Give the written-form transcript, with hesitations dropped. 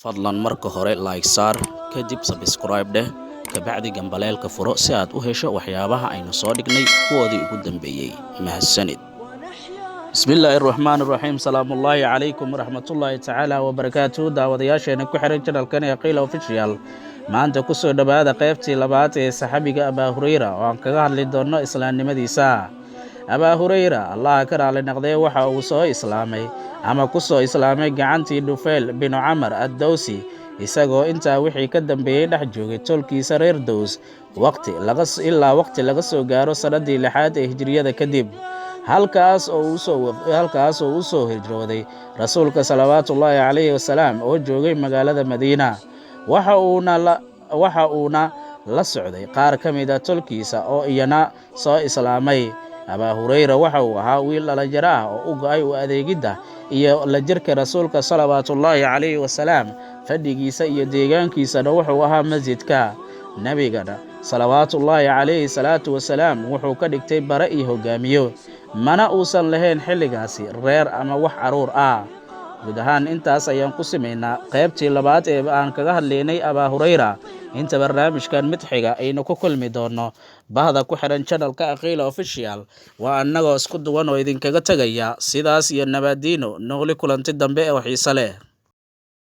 fadlan marka hore like saar kadib subscribe dheh kabacdi gambaleelka furo si aad u hesho waxyaabaha aynu soo dhignay kuwoodii ugu dambeeyay mahadsanid bismillaahir rahmaanir rahiim salaamullaahi calaykum waraxmatullaahi tacaala wabarakaatuh daawadayaasheena ku xiran channelkan ee qiila official maanta ku soo dhawaada qaybtii labaad ee saxaabiga Abaa Hurayra oo aan kaga hadli doono islaamnimadiisa Abaa Hurayra Allah ka raali noqday waxa uu soo islaamay ama ku soo islaamay gacantii Dhufayl bin Umar ad-Dawsi isagoo intaa wixii ka dambeeyay dhex joogay tolkiisa reer Daws waqti laga soo gaaro sanadii 6 ee hijriyada kadib halkaas oo uu soo hijrooday rasuulka salawaatullaahi calayhi wasalaam oo joogay magaalada Madiina waxa uuna la socday qaar ka mid ah tolkiisa oo iyana soo islaamay Abaa Hurayra waxa uu ahaa wiil dhalinyaro ah oo u go'ay u adeegida iyo la jirka rasuulka salawaatullaahi calayhi wasalaam fadhigiisa iyo deegaankiisana wuxuu ahaa masjidka nabigana salawaatullaahi calayhi salaatu wasalaam wuxuu ka dhigtay bare iyo hogaamiyo mana uusan lahayn xilligaasi reer ama wax caruur ah guud ahaan intaas ayaan ku simeynaa qaybtii labaad ee aan kaga hadlaynay Abaa Hurayra inta barnaamijkan mid xiga aynu ku kulmi doono bahda ku xiran channelka qiila official waa annagoo isku duwan oo idinkaga tagaya sidaas iyo nabadiino noqli kulanti dambe oo xiiso leh